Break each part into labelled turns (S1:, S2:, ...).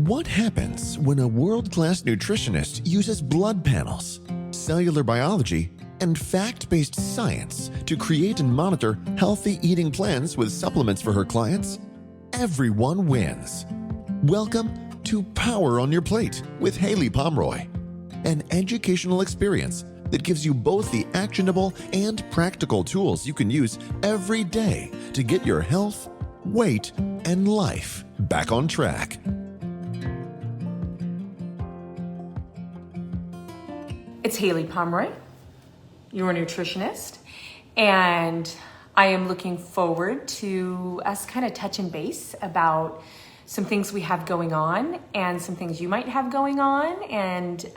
S1: What happens when a world-class nutritionist uses blood panels, cellular biology, and fact-based science to create and monitor healthy eating plans with supplements for her clients? Everyone wins. Welcome to Power on Your Plate with Haylie Pomroy, an educational experience that gives you both the actionable and practical tools you can use every day to get your health, weight, and life back on track.
S2: It's Haylie Pomroy, your nutritionist, and I am looking forward to us kind of touching base about some things we have going on and some things you might have going on and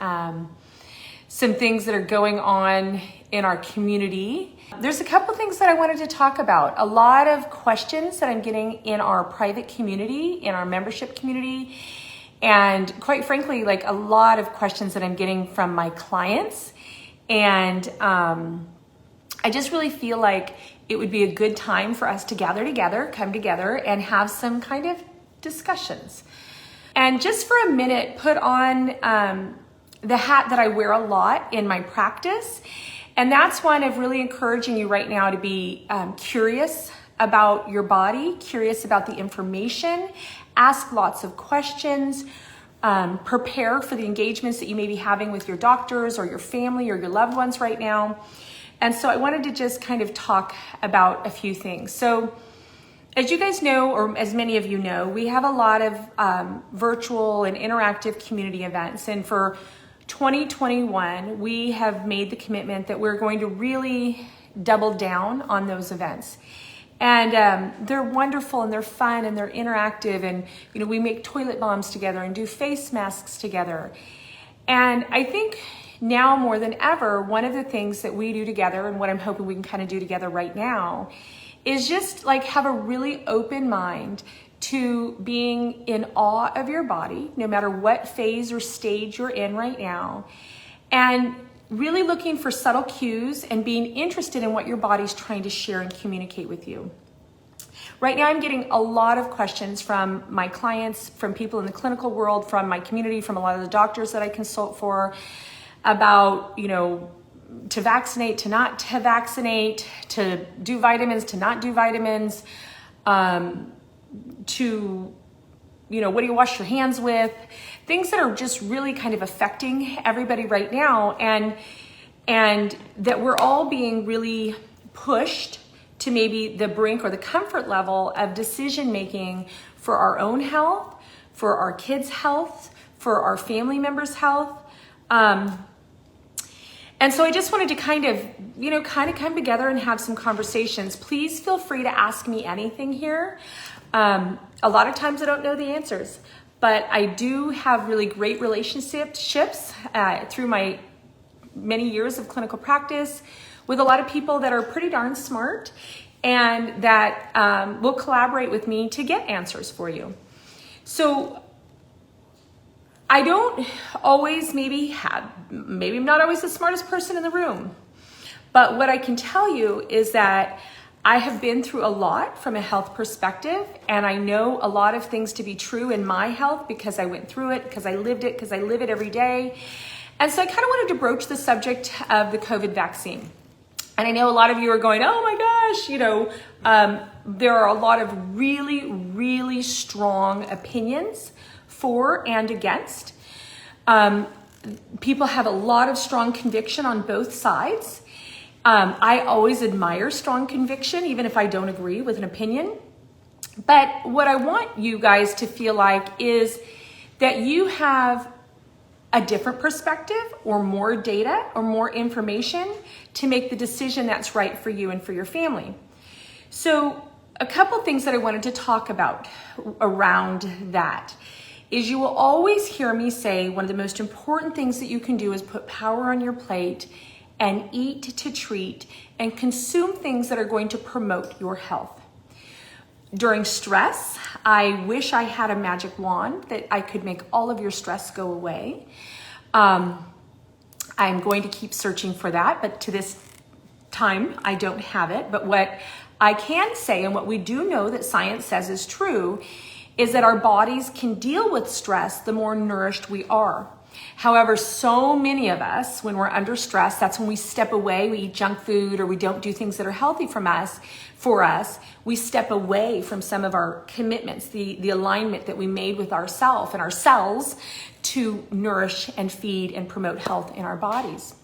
S2: some things that are going on in our community. There's a couple things that I wanted to talk about. A lot of questions that I'm getting in our private community, in our membership community, and quite frankly, like a lot of questions that I'm getting from my clients. And I just really feel like it would be a good time for us to gather together, come together, and have some kind of discussions. And just for a minute, put on the hat that I wear a lot in my practice. And that's one of really encouraging you right now to be curious about your body, curious about the information, ask lots of questions, prepare for the engagements that you may be having with your doctors or your family or your loved ones right now. And so I wanted to just kind of talk about a few things. So as you guys know, or as many of you know, we have a lot of virtual and interactive community events. And for 2021, we have made the commitment that we're going to really double down on those events. And they're wonderful and they're fun and they're interactive, and we make toilet bombs together and do face masks together. And I think now more than ever, one of the things that we do together, and what I'm hoping we can kind of do together right now, is just like have a really open mind to being in awe of your body, no matter what phase or stage you're in right now, and really looking for subtle cues and being interested in what your body's trying to share and communicate with you. Right now, I'm getting a lot of questions from my clients, from people in the clinical world, from my community, from a lot of the doctors that I consult for, about, to vaccinate, to not to vaccinate, to do vitamins, to not do vitamins, to, what do you wash your hands with? Things that are just really kind of affecting everybody right now, and that we're all being really pushed to maybe the brink or the comfort level of decision making for our own health, for our kids' health, for our family members' health. And so I just wanted to kind of come together and have some conversations. Please feel free to ask me anything here. A lot of times I don't know the answers, but I do have really great relationships through my many years of clinical practice with a lot of people that are pretty darn smart and that will collaborate with me to get answers for you. So I don't always maybe I'm not always the smartest person in the room, but what I can tell you is that I have been through a lot from a health perspective, and I know a lot of things to be true in my health because I went through it, because I lived it, because I live it every day. And so I kind of wanted to broach the subject of the COVID vaccine. And I know a lot of you are going, oh my gosh, there are a lot of really, really strong opinions for and against. People have a lot of strong conviction on both sides. I always admire strong conviction, even if I don't agree with an opinion. But what I want you guys to feel like is that you have a different perspective or more data or more information to make the decision that's right for you and for your family. So a couple things that I wanted to talk about around that is you will always hear me say one of the most important things that you can do is put power on your plate and eat to treat and consume things that are going to promote your health. During stress, I wish I had a magic wand that I could make all of your stress go away. I'm going to keep searching for that, but to this time, I don't have it. But what I can say, and what we do know that science says is true, is that our bodies can deal with stress the more nourished we are. However, so many of us, when we're under stress, that's when we step away, we eat junk food, or we don't do things that are healthy for us. We step away from some of our commitments, the alignment that we made with ourselves and our cells to nourish and feed and promote health in our bodies.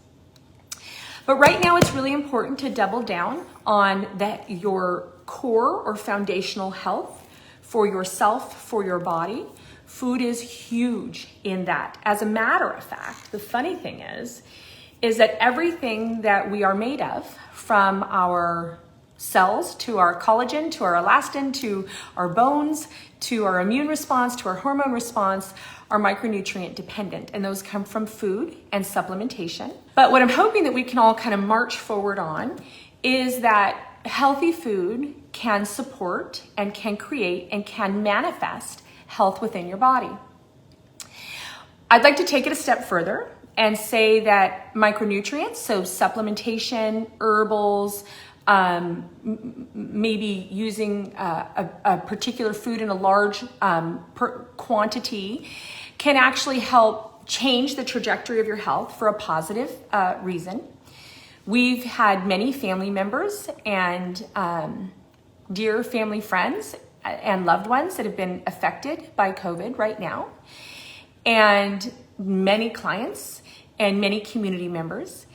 S2: But right now, it's really important to double down on your core or foundational health for yourself, for your body. Food is huge in that. As a matter of fact, the funny thing is that everything that we are made of, from our cells to our collagen, to our elastin, to our bones, to our immune response, to our hormone response, are micronutrient dependent, and those come from food and supplementation. But what I'm hoping that we can all kind of march forward on is that healthy food can support and can create and can manifest health within your body. I'd like to take it a step further and say that micronutrients, so supplementation, herbals, maybe using a particular food in a large quantity, can actually help change the trajectory of your health for a positive reason. We've had many family members and dear family friends and loved ones that have been affected by COVID right now, and many clients and many community members.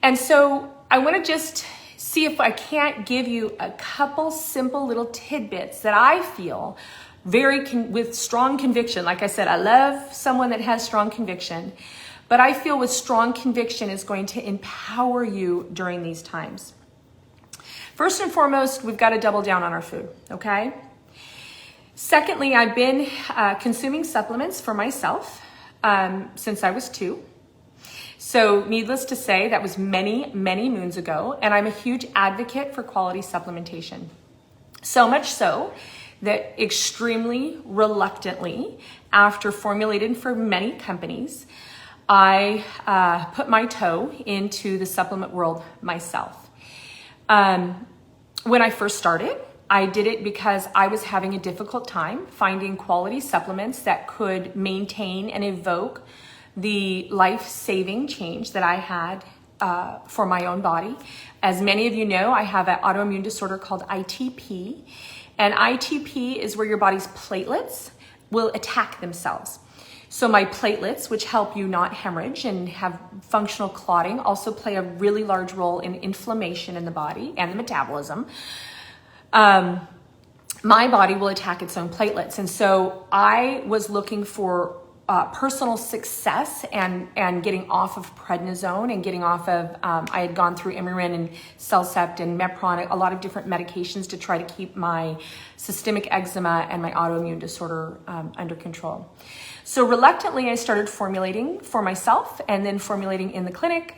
S2: And so I want to just see if I can't give you a couple simple little tidbits that I feel with strong conviction. Like I said, I love someone that has strong conviction, but I feel with strong conviction is going to empower you during these times. First and foremost, we've got to double down on our food, okay? Secondly, I've been consuming supplements for myself since I was 2. So needless to say, that was many, many moons ago, and I'm a huge advocate for quality supplementation. So much so that extremely reluctantly, after formulating for many companies, I put my toe into the supplement world myself. When I first started, I did it because I was having a difficult time finding quality supplements that could maintain and evoke the life-saving change that I had for my own body. As many of you know, I have an autoimmune disorder called ITP, and ITP is where your body's platelets will attack themselves. So my platelets, which help you not hemorrhage and have functional clotting, also play a really large role in inflammation in the body and the metabolism. My body will attack its own platelets. And so I was looking for personal success and getting off of prednisone and getting off of, I had gone through Imurin and Cellcept and Mepron, a lot of different medications to try to keep my systemic eczema and my autoimmune disorder under control. So reluctantly, I started formulating for myself and then formulating in the clinic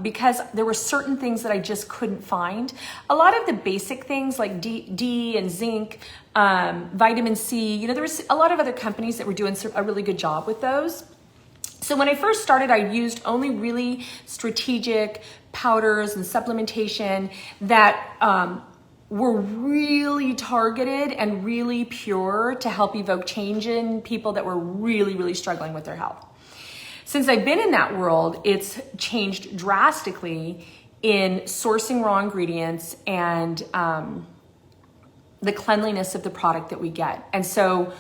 S2: because there were certain things that I just couldn't find. A lot of the basic things like D and zinc, vitamin C, there was a lot of other companies that were doing a really good job with those. So when I first started, I used only really strategic powders and supplementation that were really targeted and really pure to help evoke change in people that were really, really struggling with their health. Since I've been in that world, it's changed drastically in sourcing raw ingredients and the cleanliness of the product that we get. And so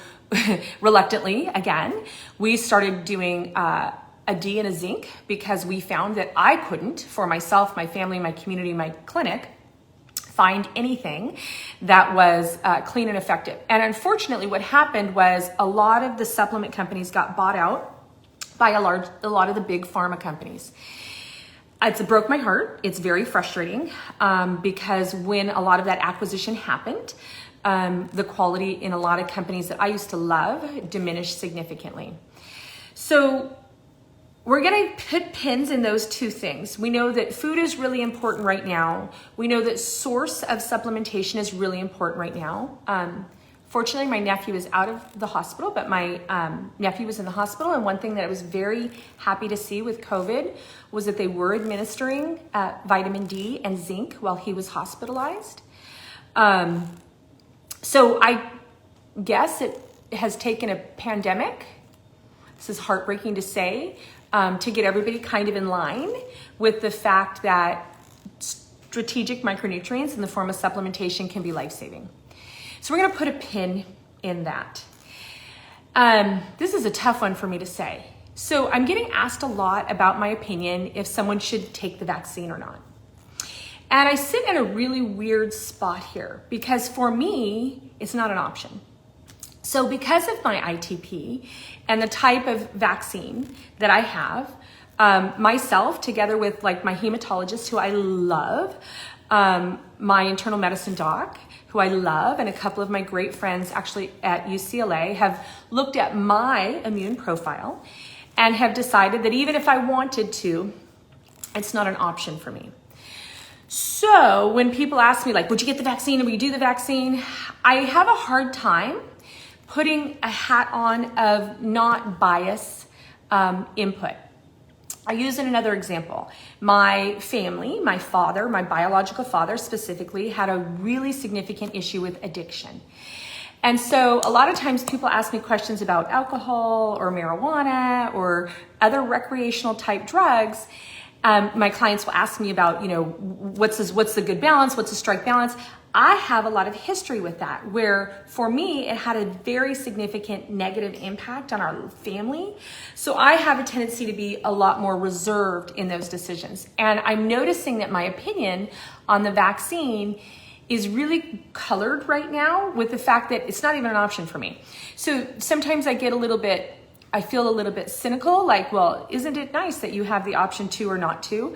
S2: reluctantly, again, we started doing a D and a zinc because we found that I couldn't, for myself, my family, my community, my clinic, find anything that was clean and effective. And unfortunately, what happened was a lot of the supplement companies got bought out by a lot of the big pharma companies. It broke my heart. It's very frustrating because when a lot of that acquisition happened, the quality in a lot of companies that I used to love diminished significantly. So we're going to put pins in those two things. We know that food is really important right now. We know that source of supplementation is really important right now. Fortunately, my nephew is out of the hospital, but my nephew was in the hospital. And one thing that I was very happy to see with COVID was that they were administering vitamin D and zinc while he was hospitalized. So guess it has taken a pandemic, this is heartbreaking to say, to get everybody kind of in line with the fact that strategic micronutrients in the form of supplementation can be life-saving. So we're gonna put a pin in that. This is a tough one for me to say. So I'm getting asked a lot about my opinion if someone should take the vaccine or not. And I sit in a really weird spot here because for me, it's not an option. So because of my ITP and the type of vaccine that I have, myself, together with like my hematologist who I love, my internal medicine doc who I love, and a couple of my great friends actually at UCLA have looked at my immune profile and have decided that even if I wanted to, it's not an option for me. So when people ask me like, would you get the vaccine or would you do the vaccine? I have a hard time putting a hat on of not bias input. I use another example. My family, my father, my biological father specifically, had a really significant issue with addiction. And so a lot of times people ask me questions about alcohol or marijuana or other recreational type drugs. My clients will ask me about, what's the good balance? What's the strike balance? I have a lot of history with that, where for me, it had a very significant negative impact on our family. So I have a tendency to be a lot more reserved in those decisions. And I'm noticing that my opinion on the vaccine is really colored right now with the fact that it's not even an option for me. So sometimes I feel a little bit cynical, like, well, isn't it nice that you have the option to or not to?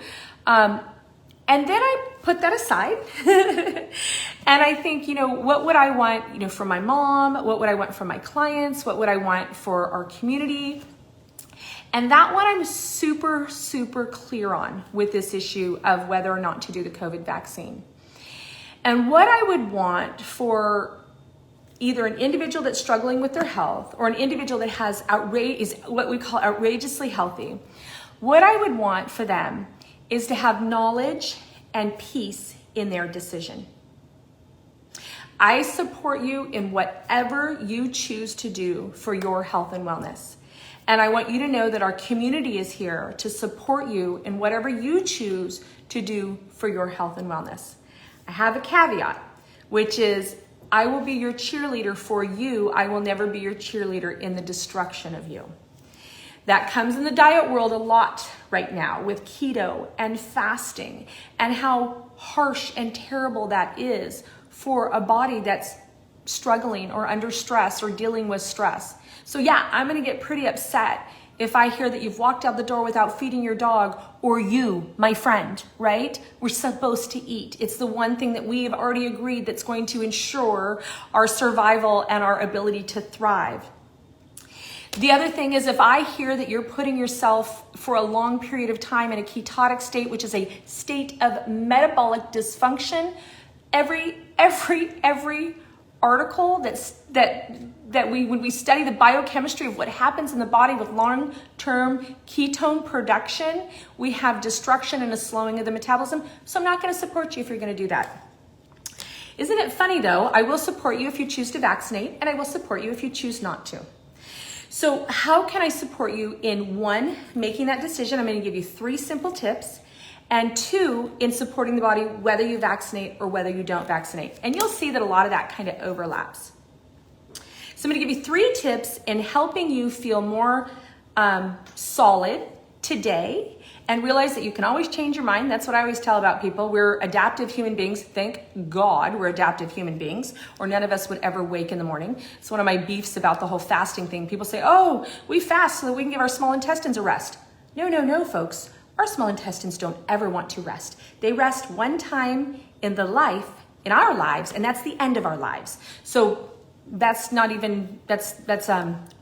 S2: And then I put that aside and I think, what would I want, from my mom? What would I want from my clients? What would I want for our community? And that one I'm super, super clear on with this issue of whether or not to do the COVID vaccine. And what I would want for either an individual that's struggling with their health or an individual that is what we call outrageously healthy, what I would want for them is to have knowledge and peace in their decision. I support you in whatever you choose to do for your health and wellness. And I want you to know that our community is here to support you in whatever you choose to do for your health and wellness. I have a caveat, which is I will be your cheerleader for you. I will never be your cheerleader in the destruction of you. That comes in the diet world a lot right now with keto and fasting and how harsh and terrible that is for a body that's struggling or under stress or dealing with stress. So yeah, I'm gonna get pretty upset if I hear that you've walked out the door without feeding your dog, or you, my friend, right? We're supposed to eat. It's the one thing that we have already agreed that's going to ensure our survival and our ability to thrive. The other thing is if I hear that you're putting yourself for a long period of time in a ketotic state, which is a state of metabolic dysfunction, every article when we study the biochemistry of what happens in the body with long-term ketone production, we have destruction and a slowing of the metabolism. So I'm not going to support you if you're going to do that. Isn't it funny though? I will support you if you choose to vaccinate, and I will support you if you choose not to. So how can I support you in one, making that decision? I'm going to give you 3 simple tips, and 2, in supporting the body, whether you vaccinate or whether you don't vaccinate. And you'll see that a lot of that kind of overlaps. So I'm going to give you 3 tips in helping you feel more solid today and realize that you can always change your mind. That's what I always tell about people. We're adaptive human beings. Thank God we're adaptive human beings, or none of us would ever wake in the morning. It's one of my beefs about the whole fasting thing. People say, oh, we fast so that we can give our small intestines a rest. No, folks. Our small intestines don't ever want to rest. They rest one time in our lives, and that's the end of our lives. So that's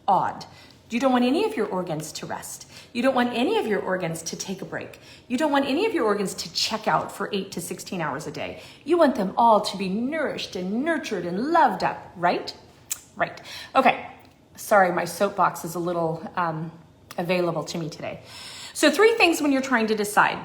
S2: odd. You don't want any of your organs to rest. You don't want any of your organs to take a break. You don't want any of your organs to check out for 8 to 16 hours a day. You want them all to be nourished and nurtured and loved up, right? Right. Okay. Sorry, my soapbox is a little available to me today. So 3 things when you're trying to decide.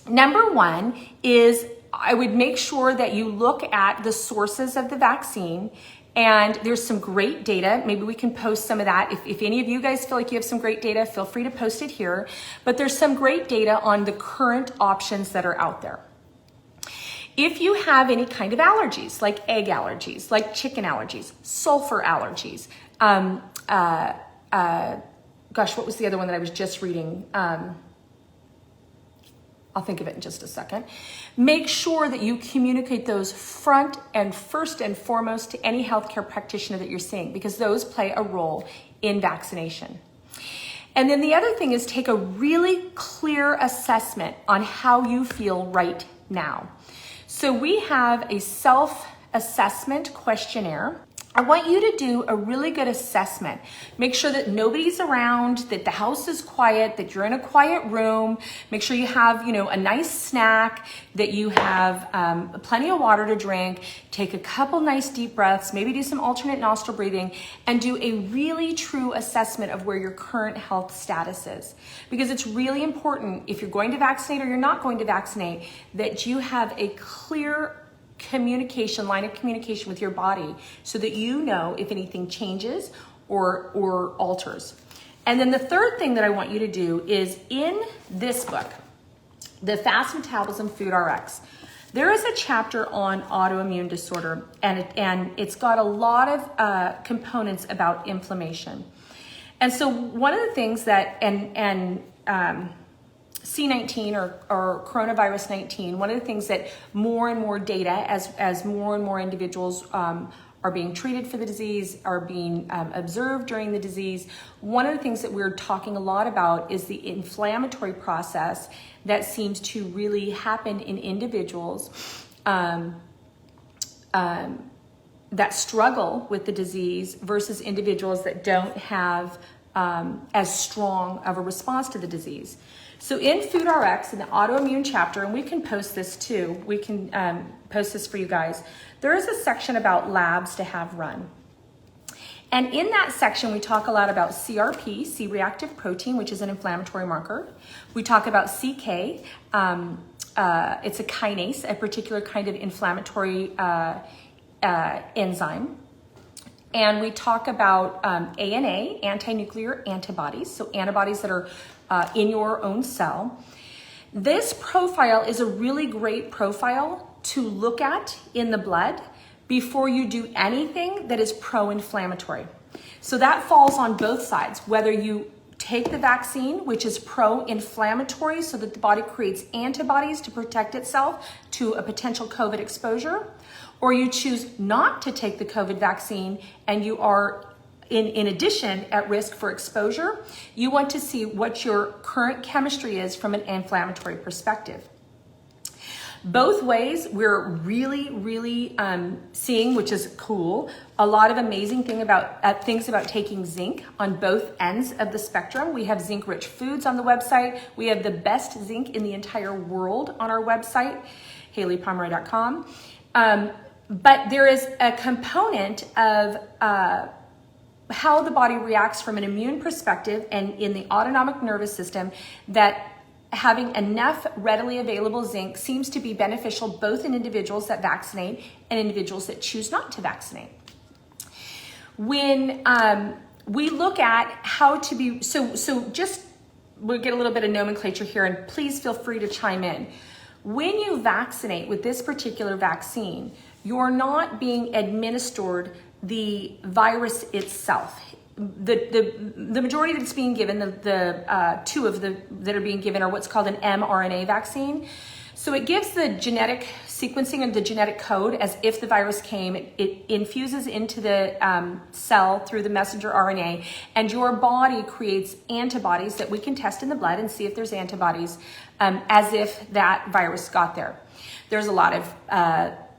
S2: Number 1 is I would make sure that you look at the sources of the vaccine And there's some great data. Maybe we can post some of that. If any of you guys feel like you have some great data, feel free to post it here. But there's some great data on the current options that are out there. If you have any kind of allergies, like egg allergies, like chicken allergies, sulfur allergies, gosh, what was the other one that I was just reading? I'll think of it in just a second. Make sure that you communicate those first and foremost to any healthcare practitioner that you're seeing, because those play a role in vaccination. And then the other thing is take a really clear assessment on how you feel right now. So we have a self-assessment questionnaire. I want you to do a really good assessment. Make sure that nobody's around, that the house is quiet, that you're in a quiet room. Make sure you have, a nice snack, that you have plenty of water to drink. Take a couple nice deep breaths, maybe do some alternate nostril breathing, and do a really true assessment of where your current health status is. Because it's really important, if you're going to vaccinate or you're not going to vaccinate, that you have a clear line of communication with your body so that you know if anything changes or alters. And then the third thing that I want you to do is in this book, The Fast Metabolism Food RX, there is a chapter on autoimmune disorder, and it's got a lot of components about inflammation. And so one of the things that, C19 or coronavirus 19, one of the things that more and more data as more and more individuals are being treated for the disease, are being observed during the disease, one of the things that we're talking a lot about is the inflammatory process that seems to really happen in individuals that struggle with the disease versus individuals that don't have as strong of a response to the disease. So in Food RX, in the autoimmune chapter, and we can post this too, we can post this for you guys, there is a section about labs to have run. And in that section, we talk a lot about CRP, C-reactive protein, which is an inflammatory marker. We talk about CK, it's a kinase, a particular kind of inflammatory enzyme. And we talk about ANA, anti-nuclear antibodies, so antibodies that are in your own cell. This profile is a really great profile to look at in the blood before you do anything that is pro-inflammatory. So that falls on both sides, whether you take the vaccine, which is pro-inflammatory so that the body creates antibodies to protect itself to a potential COVID exposure, or you choose not to take the COVID vaccine and you are in addition at risk for exposure. You want to see what your current chemistry is from an inflammatory perspective. Both ways, we're really seeing, which is cool, a lot of amazing things about taking zinc on both ends of the spectrum. We have zinc-rich foods on the website. We have the best zinc in the entire world on our website, HayliePomroy.com. But there is a component of how the body reacts from an immune perspective and in the autonomic nervous system that having enough readily available zinc seems to be beneficial both in individuals that vaccinate and individuals that choose not to vaccinate. When we look at how to be, we'll get a little bit of nomenclature here and please feel free to chime in. When you vaccinate with this particular vaccine, you're not being administered the virus itself. The majority that's being given, the two of that are being given are what's called an mRNA vaccine. So it gives the genetic sequencing of the genetic code as if the virus came. It infuses into the cell through the messenger RNA, and your body creates antibodies that we can test in the blood and see if there's antibodies as if that virus got there. There's a lot of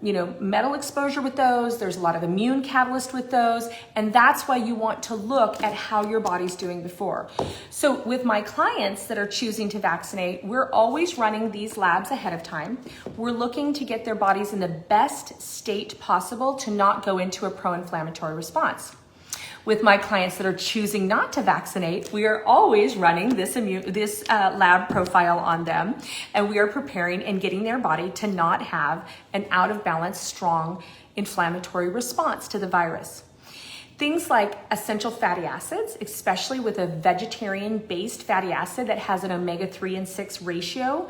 S2: metal exposure with those. There's a lot of immune catalyst with those. And that's why you want to look at how your body's doing before. So with my clients that are choosing to vaccinate, we're always running these labs ahead of time. We're looking to get their bodies in the best state possible to not go into a pro-inflammatory response. with my clients that are choosing not to vaccinate, we are always running this lab profile on them, and we are preparing and getting their body to not have an out of balance, strong inflammatory response to the virus. Things like essential fatty acids, especially with a vegetarian-based fatty acid that has an omega-3 and 6 ratio.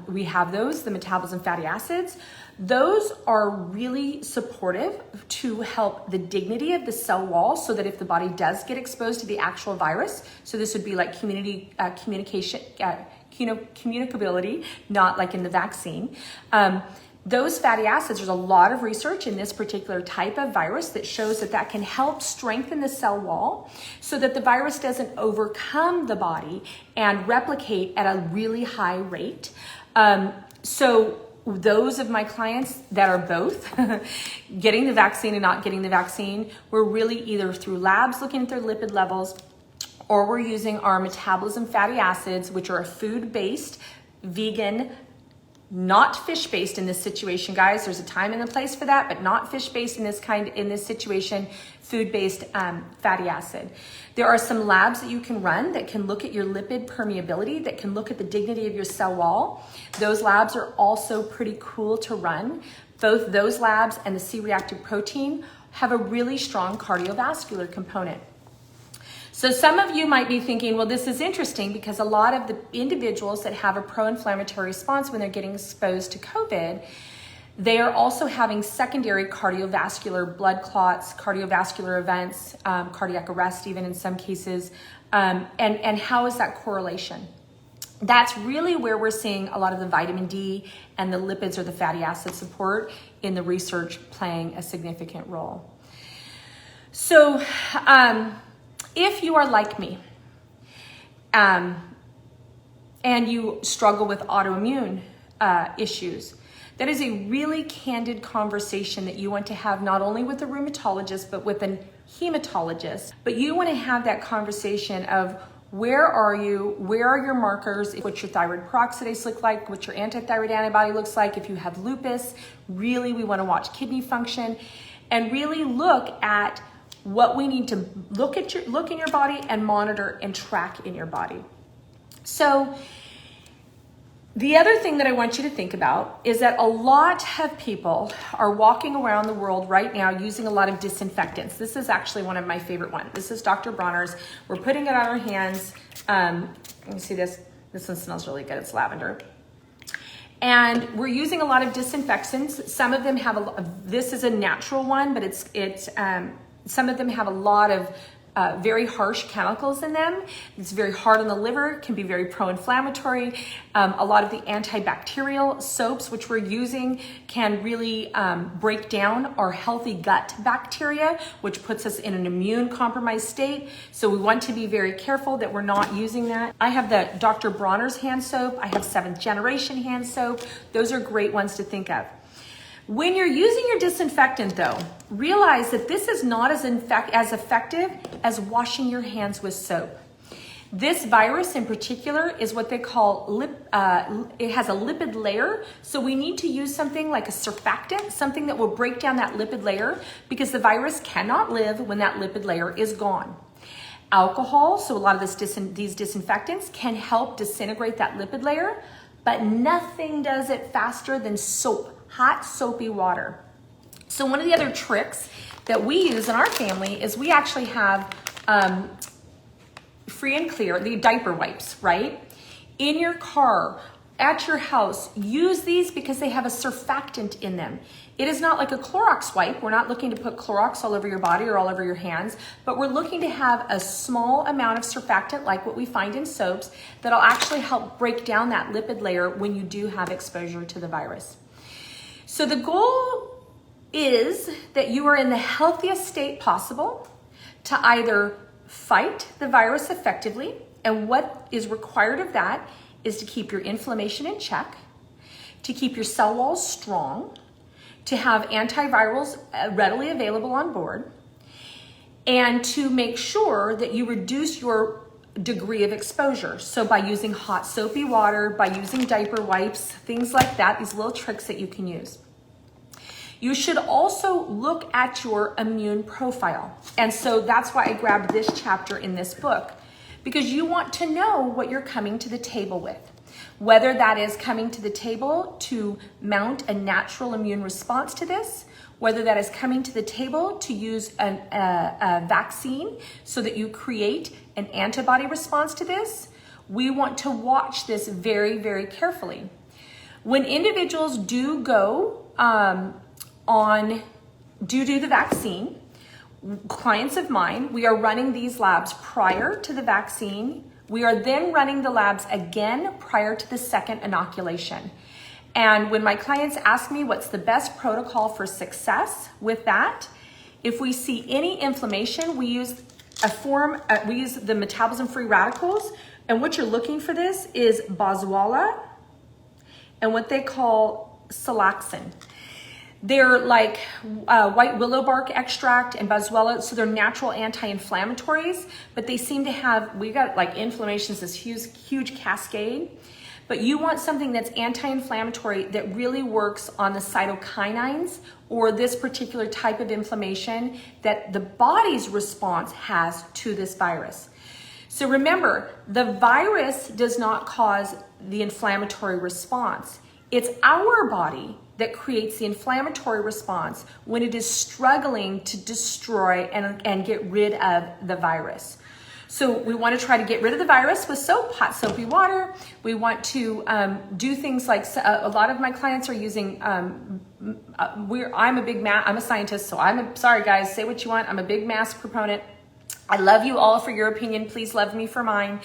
S2: We have those, the metabolism fatty acids. Those are really supportive to help the dignity of the cell wall so that if the body does get exposed to the actual virus, so this would be like communicability, not like in the vaccine. Those fatty acids, there's a lot of research in this particular type of virus that shows that that can help strengthen the cell wall so that the virus doesn't overcome the body and replicate at a really high rate. So those of my clients that are both getting the vaccine and not getting the vaccine, we're really either through labs looking at their lipid levels, or we're using our metabolism fatty acids, which are a food-based, vegan, not fish-based in this situation, guys. There's a time and a place for that, but not fish-based in this situation, food-based fatty acid. There are some labs that you can run that can look at your lipid permeability, that can look at the dignity of your cell wall. Those labs are also pretty cool to run. Both those labs and the C-reactive protein have a really strong cardiovascular component. So some of you might be thinking, well, this is interesting because a lot of the individuals that have a pro-inflammatory response when they're getting exposed to COVID, they are also having secondary cardiovascular blood clots, cardiovascular events, cardiac arrest even in some cases. And how is that correlation? That's really where we're seeing a lot of the vitamin D and the lipids or the fatty acid support in the research playing a significant role. So, if you are like me, and you struggle with autoimmune issues, that is a really candid conversation that you want to have not only with a rheumatologist, but with a hematologist. But you want to have that conversation of where are you, where are your markers, what your thyroid peroxidase look like, what your antithyroid antibody looks like, if you have lupus. Really, we want to watch kidney function and really look at what we need to look in your body and monitor and track in your body. So the other thing that I want you to think about is that a lot of people are walking around the world right now using a lot of disinfectants. This is actually one of my favorite ones. This is Dr. Bronner's. We're putting it on our hands. You can see this. This one smells really good. It's lavender. And we're using a lot of disinfectants. Some of them have this is a natural one, but some of them have a lot of very harsh chemicals in them. It's very hard on the liver, can be very pro-inflammatory. A lot of the antibacterial soaps which we're using can really break down our healthy gut bacteria, which puts us in an immune compromised state. So we want to be very careful that we're not using that. I have the Dr. Bronner's hand soap. I have 7th generation hand soap. Those are great ones to think of. When you're using your disinfectant though, realize that this is not as effective as washing your hands with soap. This virus in particular is what they call, it has a lipid layer. So we need to use something like a surfactant, something that will break down that lipid layer because the virus cannot live when that lipid layer is gone. Alcohol, so a lot of these disinfectants can help disintegrate that lipid layer, but nothing does it faster than soap. Hot soapy water. So one of the other tricks that we use in our family is we actually have free and clear, the diaper wipes, right? In your car, at your house, use these because they have a surfactant in them. It is not like a Clorox wipe. We're not looking to put Clorox all over your body or all over your hands, but we're looking to have a small amount of surfactant like what we find in soaps that'll actually help break down that lipid layer when you do have exposure to the virus. So the goal is that you are in the healthiest state possible to either fight the virus effectively, and what is required of that is to keep your inflammation in check, to keep your cell walls strong, to have antivirals readily available on board, and to make sure that you reduce your degree of exposure. So by using hot soapy water, by using diaper wipes, things like that, these little tricks that you can use. You should also look at your immune profile. And so that's why I grabbed this chapter in this book, because you want to know what you're coming to the table with. Whether that is coming to the table to mount a natural immune response to this, whether that is coming to the table to use a vaccine so that you create an antibody response to this, we want to watch this very, very carefully. When individuals do go do the vaccine, clients of mine, we are running these labs prior to the vaccine. We are then running the labs again prior to the second inoculation. And when my clients ask me what's the best protocol for success with that, if we see any inflammation, we use we use the metabolism-free radicals. And what you're looking for this is boswellia and what they call silaxin. They're like white willow bark extract and boswellia, so they're natural anti-inflammatories, but they seem to have, we got like inflammations, this huge cascade. But you want something that's anti-inflammatory that really works on the cytokinins or this particular type of inflammation that the body's response has to this virus. So remember, the virus does not cause the inflammatory response. It's our body that creates the inflammatory response when it is struggling to destroy and get rid of the virus. So we want to try to get rid of the virus with soap, hot soapy water. We want to do things like a lot of my clients are using. I'm a scientist, so sorry guys, say what you want. I'm a big mask proponent. I love you all for your opinion. Please love me for mine.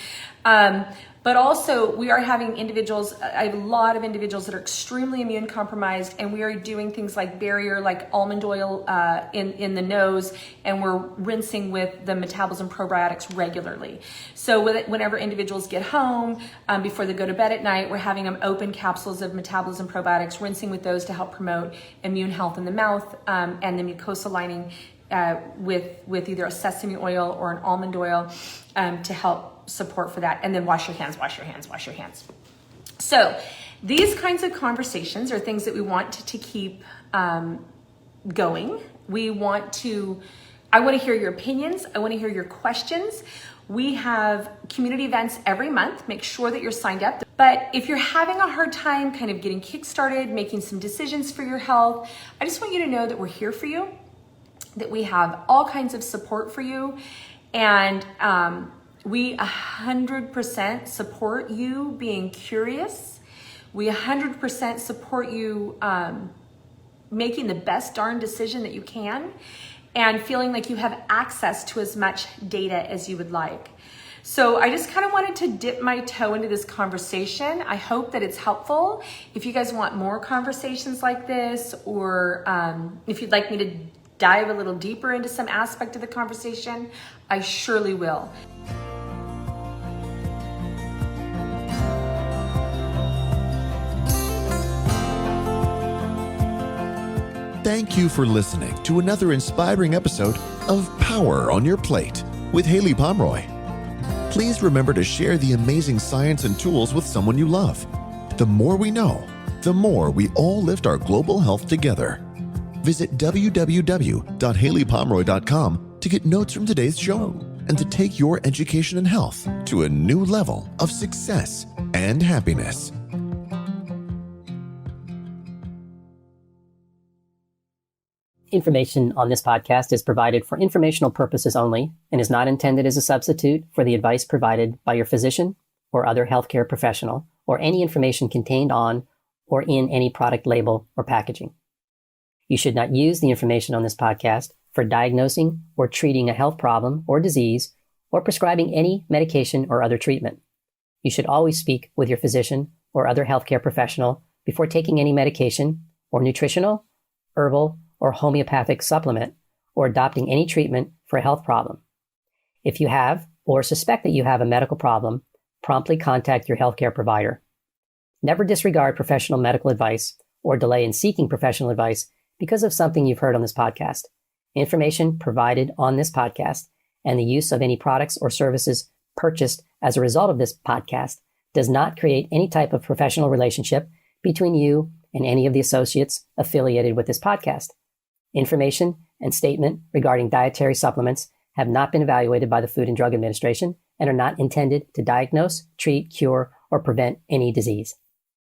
S2: But also we are having individuals, I have a lot of individuals that are extremely immune compromised, and we are doing things like barrier, like almond oil in the nose, and we're rinsing with the metabolism probiotics regularly. So whenever individuals get home, before they go to bed at night, we're having them open capsules of metabolism probiotics, rinsing with those to help promote immune health in the mouth and the mucosa lining with either a sesame oil or an almond oil to help support for that. And then wash your hands. So these kinds of conversations are things that we want to keep going. I want to hear your opinions. I want to hear your questions. We have community events every month. Make sure that you're signed up. But if you're having a hard time kind of getting kick-started, making some decisions for your health, I just want you to know that we're here for you, that we have all kinds of support for you. And we 100% support you being curious. We 100% support you making the best darn decision that you can and feeling like you have access to as much data as you would like. So I just kind of wanted to dip my toe into this conversation. I hope that it's helpful. If you guys want more conversations like this, or if you'd like me to dive a little deeper into some aspect of the conversation, I surely will.
S1: Thank you for listening to another inspiring episode of Power on Your Plate with Haylie Pomroy. Please remember to share the amazing science and tools with someone you love. The more we know, the more we all lift our global health together. Visit www.hayliepomroy.com to get notes from today's show and to take your education and health to a new level of success and happiness.
S3: Information on this podcast is provided for informational purposes only and is not intended as a substitute for the advice provided by your physician or other healthcare professional, or any information contained on or in any product label or packaging. You should not use the information on this podcast for diagnosing or treating a health problem or disease, or prescribing any medication or other treatment. You should always speak with your physician or other healthcare professional before taking any medication or nutritional, herbal, or homeopathic supplement, or adopting any treatment for a health problem. If you have or suspect that you have a medical problem, promptly contact your healthcare provider. Never disregard professional medical advice or delay in seeking professional advice because of something you've heard on this podcast. Information provided on this podcast and the use of any products or services purchased as a result of this podcast does not create any type of professional relationship between you and any of the associates affiliated with this podcast. Information and statement regarding dietary supplements have not been evaluated by the Food and Drug Administration and are not intended to diagnose, treat, cure, or prevent any disease.